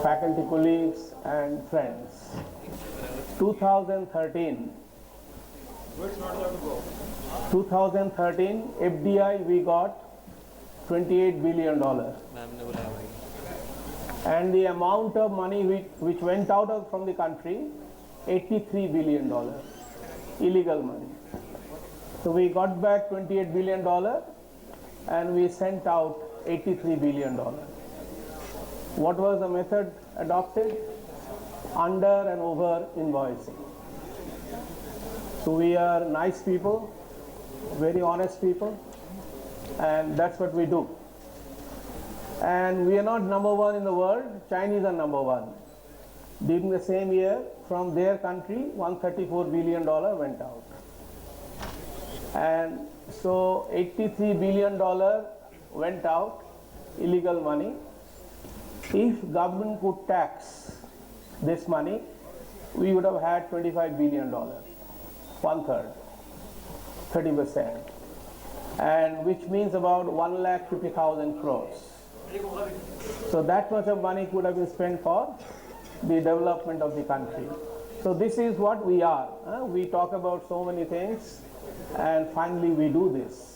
faculty colleagues and friends. 2013, 2013 FDI we got $28 billion. And the amount of money which went out from the country, $83 billion, illegal money. So we got back $28 billion and we sent out $83 billion. What was the method adopted? Under and over invoicing. So we are nice people, very honest people, and that's what we do. And we are not number one in the world, Chinese are number one. During the same year, from their country, $134 billion went out. And so $83 billion went out, illegal money. If government could tax this money, we would have had $25 billion, 1/3, 30%, and which means about 1,50,000 crores. So that much of money could have been spent for the development of the country. So this is what we are. We talk about so many things, and finally we do this.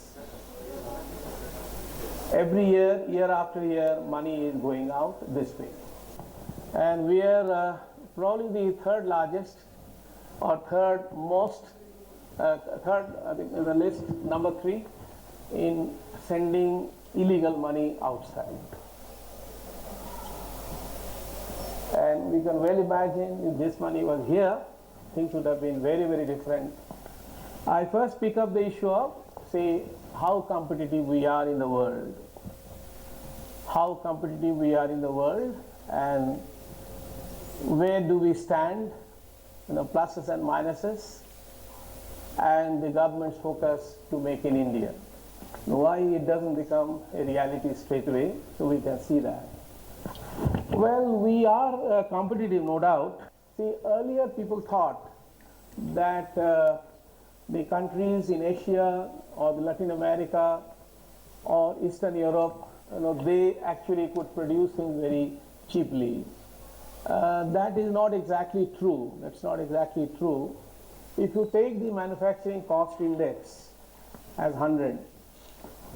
Every year, year after year, money is going out this way. And we are probably the third largest or third most, third I think in the list, number 3 in sending illegal money outside. And we can well imagine if this money was here, things would have been very, very different. I first pick up the issue of, say, how competitive we are in the world. How competitive we are in the world and where do we stand, pluses and minuses, and the government's focus to make in India. Why it doesn't become a reality straight away, so we can see that. Well, we are competitive, no doubt. See, earlier people thought that the countries in Asia or the Latin America or Eastern Europe, they actually could produce things very cheaply. That is not exactly true. That's not exactly true. If you take the manufacturing cost index as 100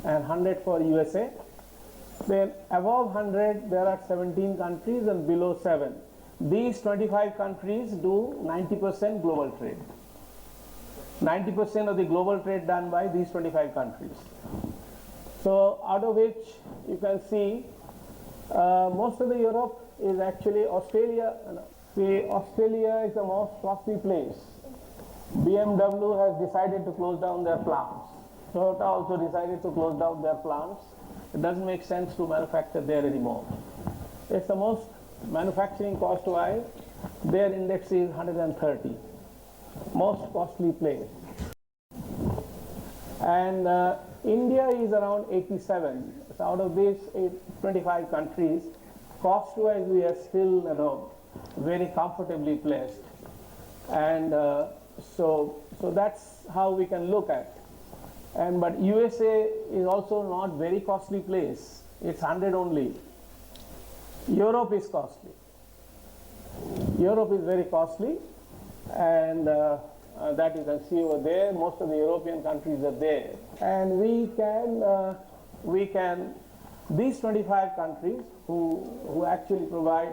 and 100 for USA, then above 100 there are 17 countries and below 7. These 25 countries do 90% global trade. 90% of the global trade done by these 25 countries. So out of which you can see most of the Europe is actually Australia. See, Australia is the most costly place. BMW has decided to close down their plants. Toyota also decided to close down their plants. It doesn't make sense to manufacture there anymore. It's the most manufacturing cost-wise. Their index is 130. Most costly place. And India is around 87. So out of these 25 countries, cost-wise we are still very comfortably placed. And so that's how we can look at. But USA is also not very costly place. It's 100 only. Europe is costly. Europe is very costly, and that you can see over there. Most of the European countries are there, and we can these 25 countries who actually provide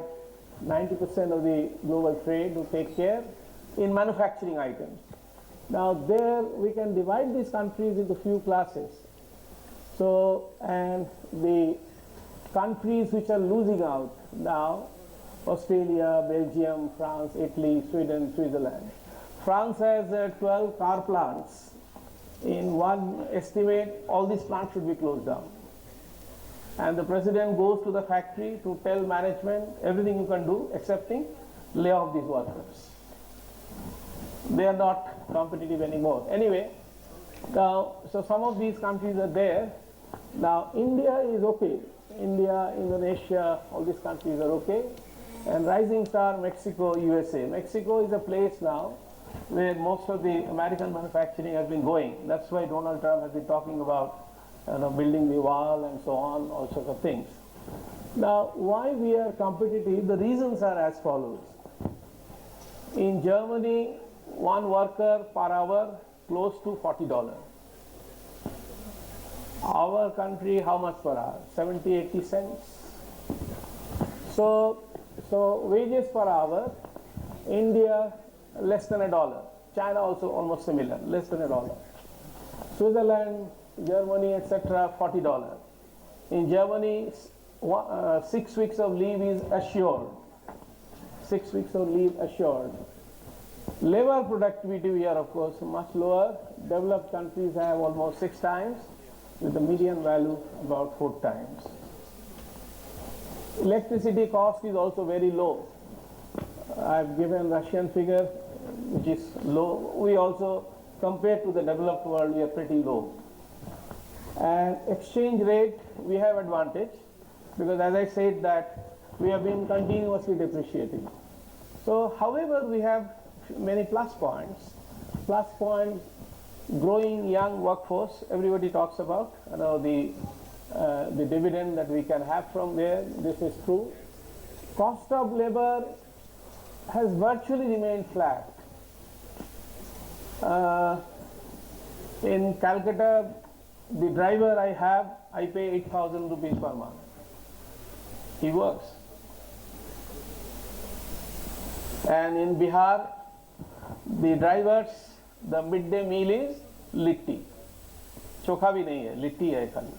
90% of the global trade, who take care in manufacturing items. Now there we can divide these countries into few classes. So, and the countries which are losing out now, Australia, Belgium, France, Italy, Sweden, Switzerland. France has 12 car plants. In one estimate, all these plants should be closed down. And the president goes to the factory to tell management everything you can do excepting lay off these workers. They are not competitive anymore. Anyway, now, so some of these countries are there. Now, India is okay. India, Indonesia, all these countries are okay. And rising star, Mexico, USA. Mexico is a place now where most of the American manufacturing has been going. That's why Donald Trump has been talking about building the wall and so on, all sorts of things. Now, why we are competitive? The reasons are as follows. In Germany, one worker per hour close to $40. Our country, how much per hour? 70, 80 cents. So wages per hour, India less than $1. China also almost similar, less than $1. Switzerland, Germany, etc., $40. In Germany, 6 weeks of leave is assured. 6 weeks of leave assured. Labor productivity here, of course, much lower. Developed countries have almost 6 times, with the median value about 4 times. Electricity cost is also very low. I've given Russian figure, which is low. We also, compared to the developed world, we are pretty low. And exchange rate, we have advantage, because as I said that we have been continuously depreciating. So, however, we have many plus points. Plus point, growing young workforce, everybody talks about, the dividend that we can have from there, this is true. Cost of labor has virtually remained flat. In Calcutta, the driver I pay 8,000 rupees per month. He works. And in Bihar, the drivers, the midday meal is litti. Chokha bhi nahi hai, litti hai khali.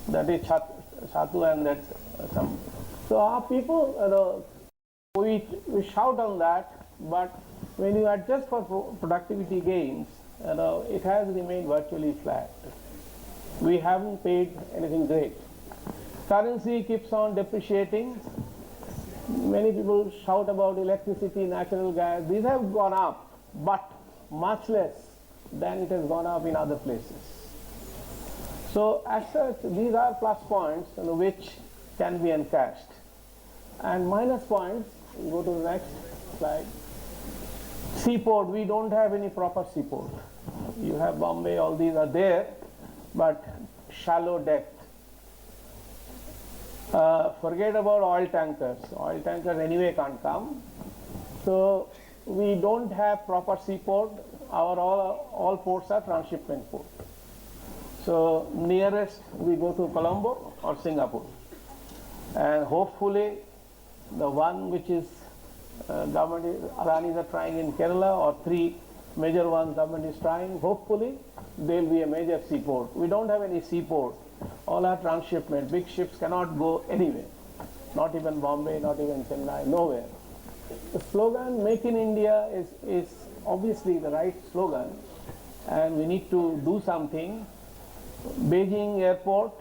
That is chatu and that's some. So our people, we shout on that, but when you adjust for productivity gains, it has remained virtually flat. We haven't paid anything great. Currency keeps on depreciating. Many people shout about electricity, natural gas. These have gone up, but much less than it has gone up in other places. So as such, these are plus points which can be encashed. And minus points, go to the next slide. Seaport, we don't have any proper seaport. You have Bombay, all these are there, but shallow depth. Forget about oil tankers. Oil tankers anyway can't come. So we don't have proper seaport. Our all ports are transshipment ports. So nearest we go to Colombo or Singapore. And hopefully the one which is government, Adanis are trying in Kerala, or 3 major ones government is trying, hopefully there will be a major seaport. We don't have any seaport. All are transshipment. Big ships cannot go anywhere. Not even Bombay, not even Chennai, nowhere. The slogan Make in India is obviously the right slogan, and we need to do something. Beijing airport,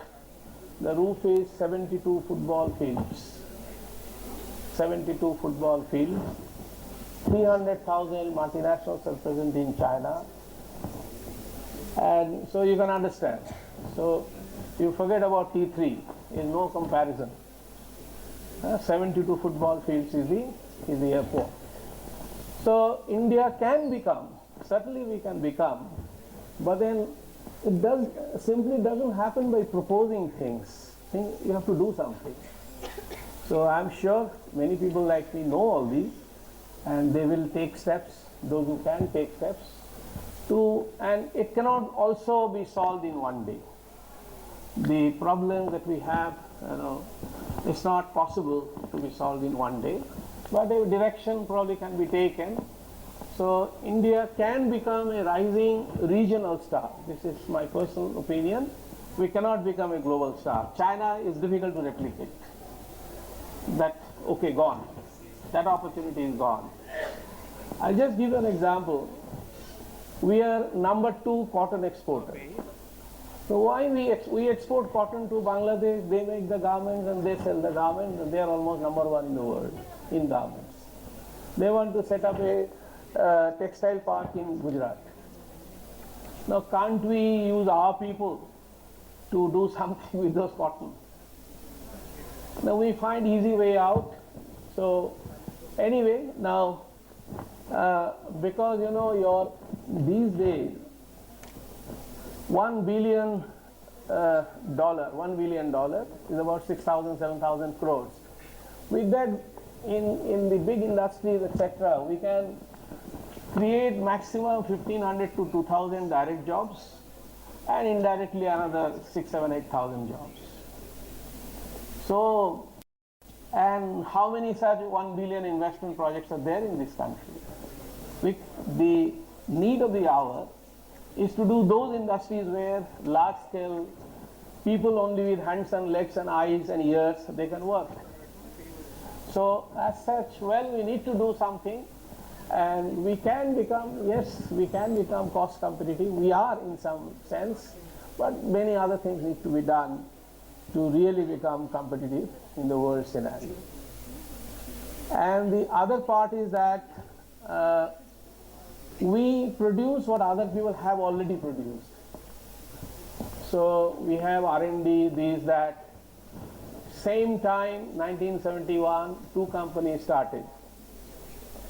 the roof is 72 football fields. 72 football fields. 300,000 multinationals are present in China. And so you can understand. So you forget about T3, is no comparison. 72 football fields is the airport. So India can become, certainly we can become, but then it simply doesn't happen by proposing things. You have to do something. So I'm sure many people like me know all these, and they will take steps, those who can take steps, and it cannot also be solved in one day. The problem that we have, it's not possible to be solved in one day, but a direction probably can be taken. So India can become a rising regional star. This is my personal opinion. We cannot become a global star. China is difficult to replicate. Gone. That opportunity is gone. I'll just give you an example. We are number 2 cotton exporter. So why we export cotton to Bangladesh, they make the garments and they sell the garments, and they are almost number 1 in the world in garments. They want to set up a textile park in Gujarat. Now can't we use our people to do something with those cotton? Now we find easy way out. So anyway, now because these days 1 billion $1 billion is about 6,000, 7,000 crores. With that, in the big industries, etc., we can create maximum 1,500 to 2,000 direct jobs, and indirectly another 6, 7, 8,000 jobs. So, and how many such 1 billion investment projects are there in this country? The need of the hour is to do those industries where large scale people only with hands and legs and eyes and ears, they can work. So as such, well, we need to do something, and we can become, yes, we can become cost competitive. We are in some sense, but many other things need to be done to really become competitive in the world scenario. And the other part is that we produce what other people have already produced. So we have R&D, these, that. Same time, 1971, two companies started.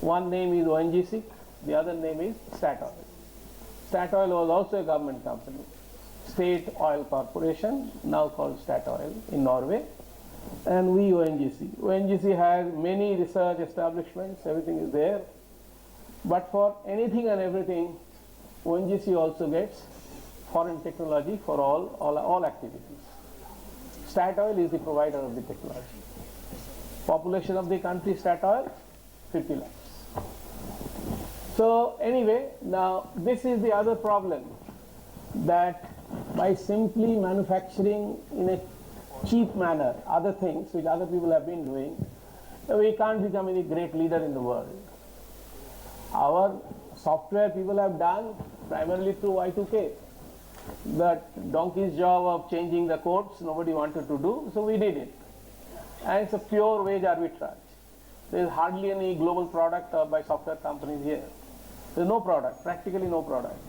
One name is ONGC, the other name is Statoil. Statoil was also a government company. State Oil Corporation, now called Statoil in Norway, and we ONGC. ONGC has many research establishments, everything is there. But for anything and everything, ONGC also gets foreign technology for all activities. Statoil is the provider of the technology. Population of the country, Statoil, 50 lakhs. So anyway, now this is the other problem, that by simply manufacturing in a cheap manner other things which other people have been doing, we can't become any great leader in the world. Our software people have done primarily through Y2K. That donkey's job of changing the codes, nobody wanted to do, so we did it. And it's a pure wage arbitrage. There is hardly any global product by software companies here. There's no product, practically no product.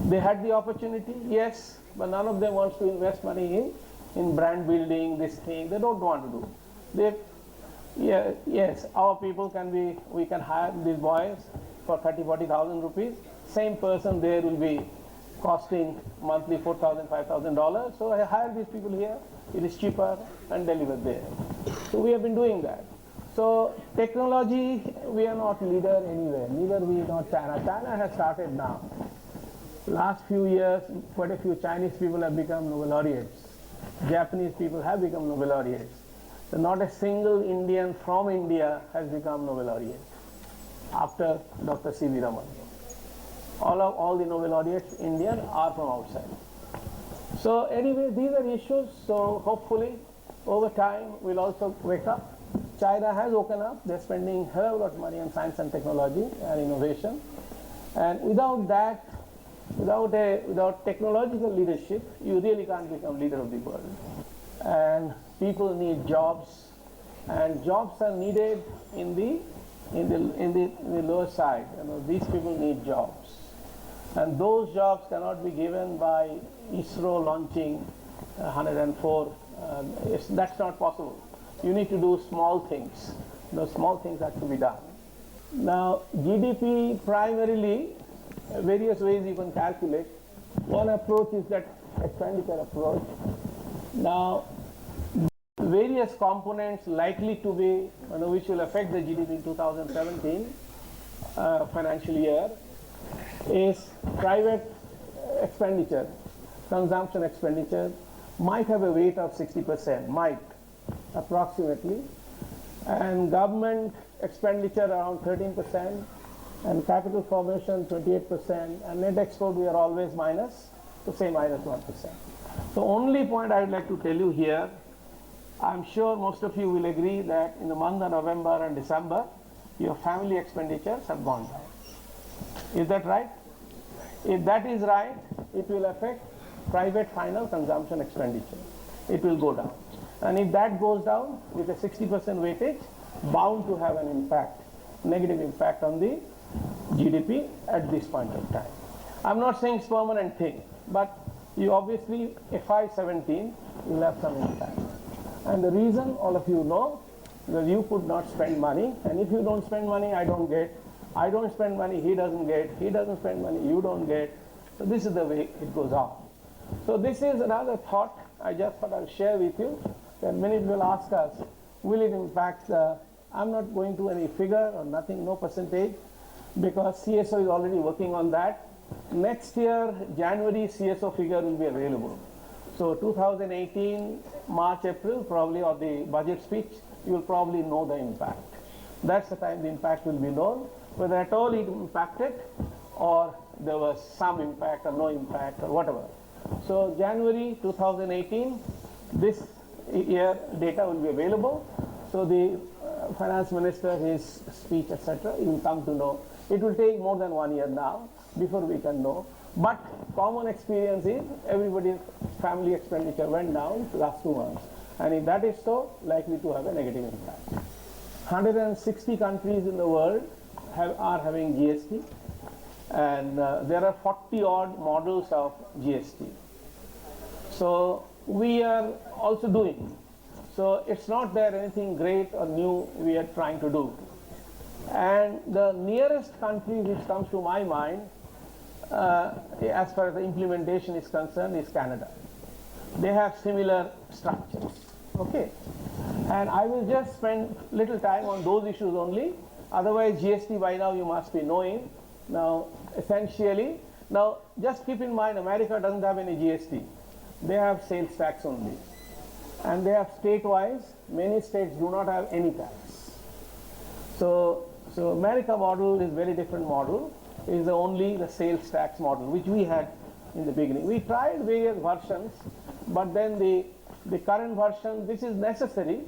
They had the opportunity, yes, but none of them wants to invest money in brand building, this thing. They don't want to do. Yes, our people can be, we can hire these boys for 30,000, 40,000 rupees. Same person there will be costing monthly $4,000, $5,000. So I hire these people here. It is cheaper and deliver there. So we have been doing that. So technology, we are not leader anywhere. Neither we nor China. China has started now. Last few years, quite a few Chinese people have become Nobel laureates. Japanese people have become Nobel laureates. So not a single Indian from India has become Nobel laureate after Dr. C.V. Raman. All the Nobel laureates Indian are from outside. So anyway, these are issues. So hopefully over time we'll also wake up. China has woken up. They're spending a hell of a lot of money on science and technology and innovation. And without that, without technological leadership, you really can't become leader of the world. And people need jobs, and jobs are needed in the lower side. You know, these people need jobs, and those jobs cannot be given by ISRO launching 104. That's not possible. You need to do small things. Those small things have to be done. Now, GDP primarily, various ways you can calculate. One approach is that expenditure approach. Now, various components likely to be, which will affect the GDP in 2017 financial year is private expenditure, consumption expenditure might have a weight of 60%, might, approximately, and government expenditure around 13%, and capital formation 28%, and net export we are always minus, so say minus 1%. The only point I would like to tell you here, I'm sure most of you will agree that in the month of November and December, your family expenditures have gone down. Is that right? If that is right, it will affect private final consumption expenditure. It will go down. And if that goes down with a 60% weightage, bound to have an impact, negative impact on the GDP at this point of time. I'm not saying it's permanent thing, but you obviously, FY17 will have some impact. And the reason, all of you know, that you could not spend money, and if you don't spend money, I don't get. I don't spend money, he doesn't get. He doesn't spend money, you don't get. So this is the way it goes on. So this is another thought I just thought I'll share with you, that many people ask us, will it impact I'm not going to any figure or nothing, no percentage, because CSO is already working on that. Next year, January, CSO figure will be available. So 2018, March, April, probably, or the budget speech, you will probably know the impact. That's the time the impact will be known, whether at all it impacted or there was some impact or no impact or whatever. So January 2018, this year data will be available. So the finance minister, his speech, etc., you will come to know. It will take more than 1 year now before we can know. But common experience is everybody's family expenditure went down the last 2 months. And if that is so, likely to have a negative impact. 160 countries in the world are having GST. And there are 40 odd models of GST. So we are also doing. So it's not that anything great or new we are trying to do. And the nearest country which comes to my mind, as far as the implementation is concerned, is Canada. They have similar structures. Okay. And I will just spend little time on those issues only. Otherwise, GST by now you must be knowing. Now, essentially, now just keep in mind, America doesn't have any GST. They have sales tax only. And they have state-wise, many states do not have any tax. So America model is very different model. It is only the sales tax model, which we had in the beginning. We tried various versions, but then the current version, this is necessary.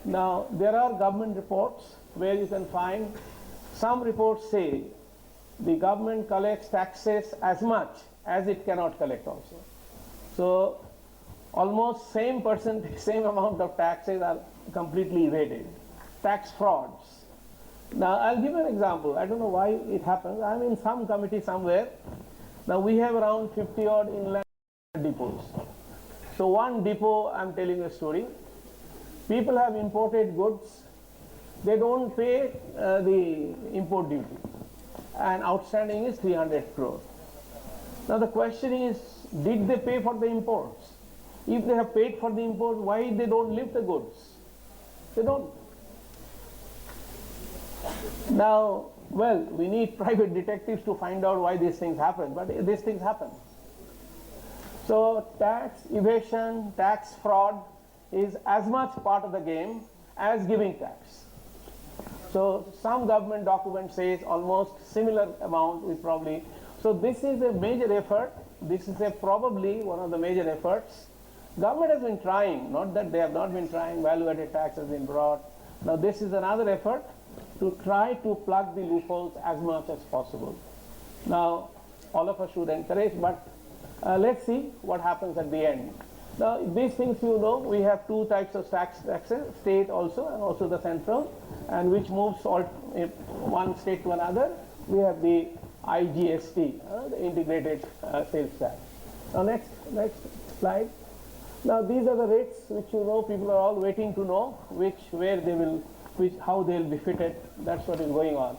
Now, there are government reports where you can find, some reports say the government collects taxes as much as it cannot collect also. So almost same percentage, same amount of taxes are completely evaded. Tax frauds. Now I'll give an example. I don't know why it happens. I'm in some committee somewhere. Now we have around 50 odd inland depots. So one depot, I'm telling a story. People have imported goods. They don't pay the import duty. And outstanding is 300 crores. Now the question is, did they pay for the imports? If they have paid for the import, why they don't lift the goods? They don't. Now, well, we need private detectives to find out why these things happen, but these things happen. So tax evasion, tax fraud is as much part of the game as giving tax. So some government document says almost similar amount we probably. So this is a major effort. This is probably one of the major efforts. Government has been trying, not that they have not been trying, value-added tax has been brought. Now this is another effort to try to plug the loopholes as much as possible. Now, all of us should encourage, but let's see what happens at the end. Now, these things you know, we have two types of taxes, state also, and also the central, and which moves all one state to another. We have the IGST, the integrated sales tax. Now, next slide. Now, these are the rates which you know, people are all waiting to know how they will be fitted. That's what is going on.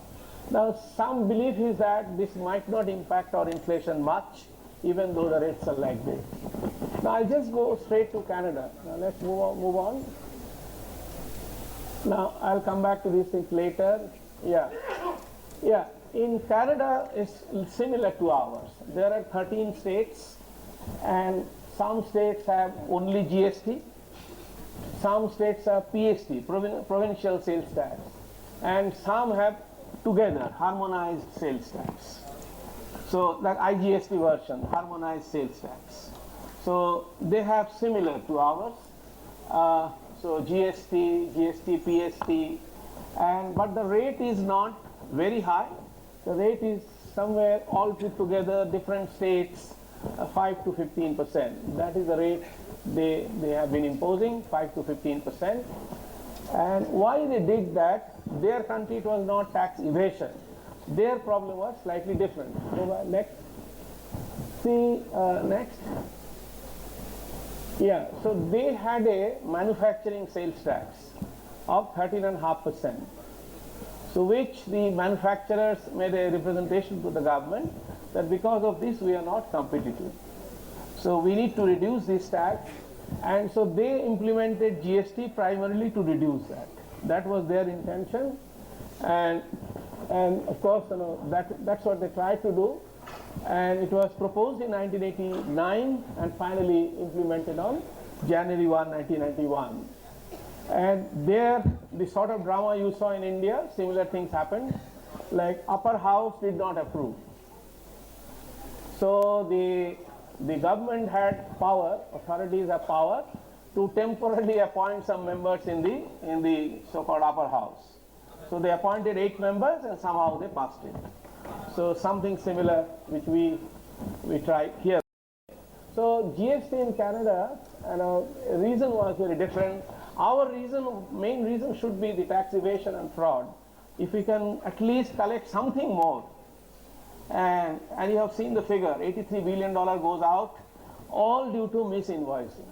Now, some belief is that this might not impact our inflation much, even though the rates are like this. Now, I'll just go straight to Canada. Now, let's move on. Now, I'll come back to these things later. Yeah. In Canada, it's similar to ours. There are 13 states, and some states have only GST. Some states have PST, provincial sales tax, and some have together harmonized sales tax. So that IGST version, harmonized sales tax. So they have similar to ours. So GST, PST, but the rate is not very high. The rate is somewhere all put together, different states, 5 to 15%. That is the rate they have been imposing, 5 to 15%. And why they did that? Their country, it was not tax evasion. Their problem was slightly different. Next. See, next. Yeah, so they had a manufacturing sales tax of 13.5%. So which the manufacturers made a representation to the government that because of this we are not competitive. So we need to reduce this tax. And so they implemented GST primarily to reduce that. That was their intention. And of course, that's what they tried to do. And it was proposed in 1989 and finally implemented on January 1, 1991. And there, the sort of drama you saw in India, similar things happened. Like upper house did not approve. So the government had power, authorities have power to temporarily appoint some members in the so-called upper house. So they appointed 8 members and somehow they passed it. So something similar which we tried here. So GST in Canada, reason was very different. Our main reason should be the tax evasion and fraud. If we can at least collect something more, and you have seen the figure, $83 billion goes out, all due to misinvoicing.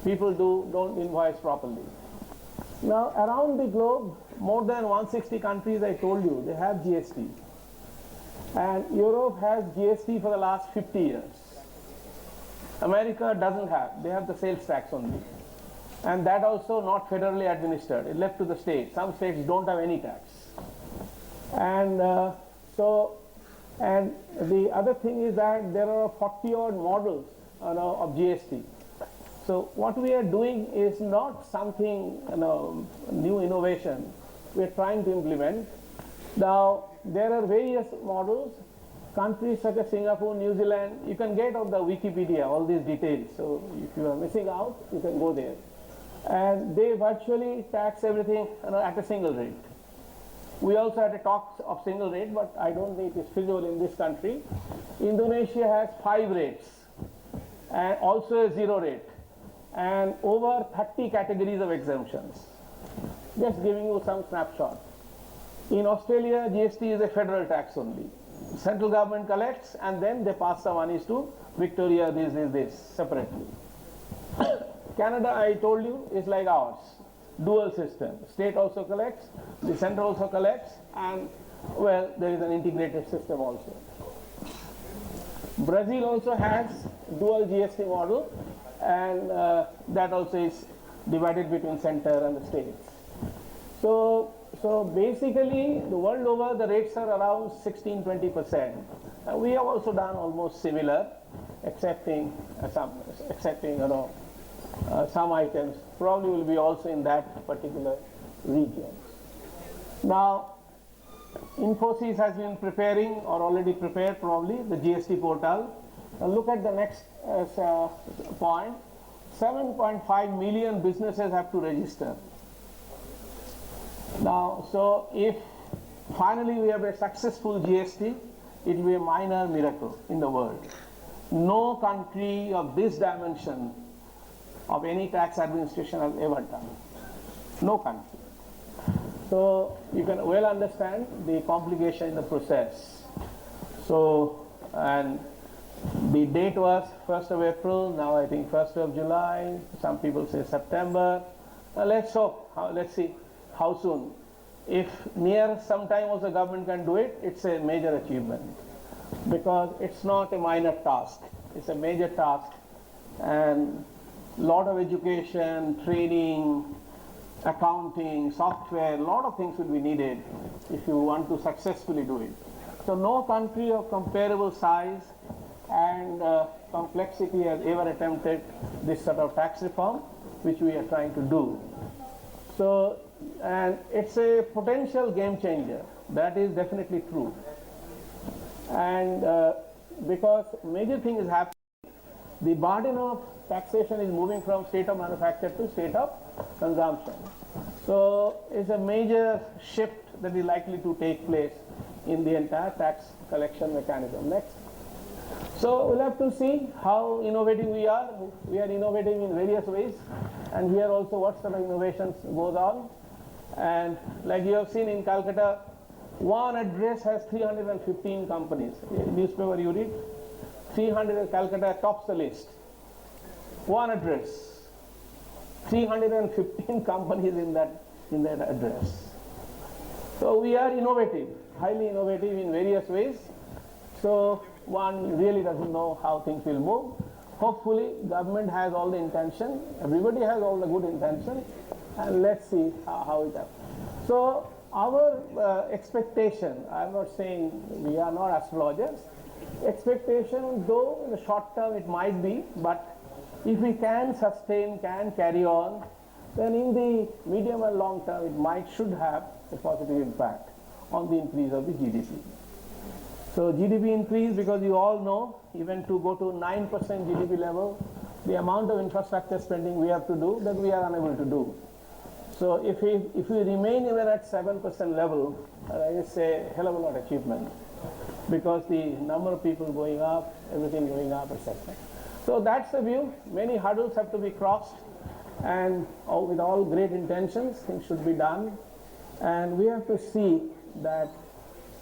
People don't invoice properly. Now around the globe, more than 160 countries, I told you, they have GST. And Europe has GST for the last 50 years. America doesn't have, they have the sales tax only. And that also not federally administered, it left to the states. Some states don't have any tax. And and the other thing is that there are 40 odd models of GST. So what we are doing is not something, new innovation we are trying to implement. Now, there are various models, countries such as Singapore, New Zealand, you can get on the Wikipedia all these details. So if you are missing out, you can go there. And they virtually tax everything at a single rate. We also had a talk of single rate, but I don't think it is feasible in this country. Indonesia has 5 rates and also a 0 rate and over 30 categories of exemptions. Just giving you some snapshot. In Australia, GST is a federal tax only. Central government collects and then they pass the monies to Victoria, this separately. Canada, I told you, is like ours. Dual system. State also collects, the center also collects, and well, there is an integrated system also. Brazil also has dual GST model, and that also is divided between center and the states. So basically, the world over, the rates are around 16-20%. We have also done almost similar, excepting some items probably will be also in that particular region. Now, Infosys has been preparing or already prepared probably the GST portal. Now look at the next point. 7.5 million businesses have to register. Now, so if finally we have a successful GST, it will be a minor miracle in the world. No country of this dimension of any tax administration has ever done. No country. So you can well understand the complication in the process. So, and the date was 1st of April, now I think 1st of July, some people say September. Let's hope, let's see how soon. If near some time also government can do it, it's a major achievement. Because it's not a minor task, it's a major task. And lot of education, training, accounting, software, a lot of things will be needed if you want to successfully do it. So no country of comparable size and complexity has ever attempted this sort of tax reform, which we are trying to do. So, and it's a potential game changer. That is definitely true. And because major thing is happening, the burden of taxation is moving from state of manufacture to state of consumption. So it's a major shift that is likely to take place in the entire tax collection mechanism. Next. So we'll have to see how innovative we are. We are innovating in various ways, and here also what sort of innovations goes on. And like you have seen in Kolkata, one address has 315 companies. Newspaper you read, 300 Calcutta tops the list. One address, 315 companies in that address. So we are innovative, highly innovative in various ways. So one really doesn't know how things will move. Hopefully, government has all the intention, everybody has all the good intention, and let's see how it happens. So our expectation, I'm not saying we are not astrologers, expectation, though in the short term it might be, but if we can sustain, can carry on, then in the medium and long term it should have a positive impact on the increase of the GDP. So GDP increase, because you all know, even to go to 9% GDP level, the amount of infrastructure spending we have to do that we are unable to do. So if we remain even at 7% level, it's a hell of a lot of achievement, because the number of people going up, everything going up, etc. So that's the view. Many hurdles have to be crossed, and with all great intentions, things should be done. And we have to see that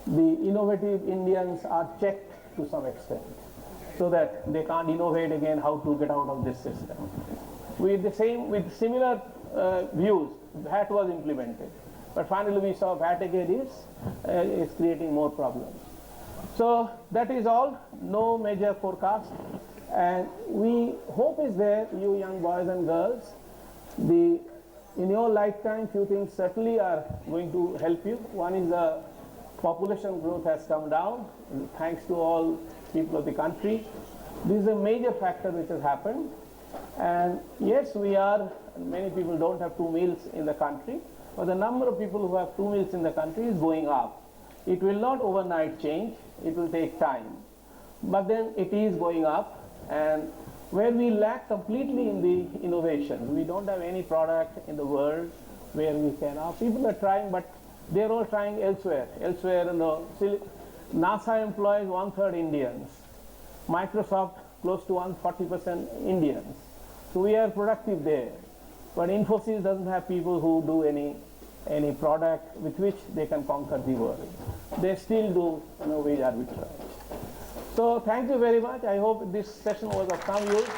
the innovative Indians are checked to some extent, so that they can't innovate again how to get out of this system. With similar views, VAT was implemented, but finally we saw VAT again is creating more problems. So that is all, no major forecast, and we hope is there, you young boys and girls, in your lifetime few things certainly are going to help you. One is the population growth has come down, thanks to all people of the country. This is a major factor which has happened. And yes, many people don't have 2 meals in the country, but the number of people who have 2 meals in the country is going up. It will not overnight change, it will take time. But then it is going up, and where we lack completely in the innovation, we don't have any product in the world where we can. People are trying, but they're all trying elsewhere. NASA employs 1/3 Indians. Microsoft close to 40% Indians. So we are productive there. But Infosys doesn't have people who do any product with which they can conquer the world. They still do wage arbitrage. So thank you very much. I hope this session was of some use.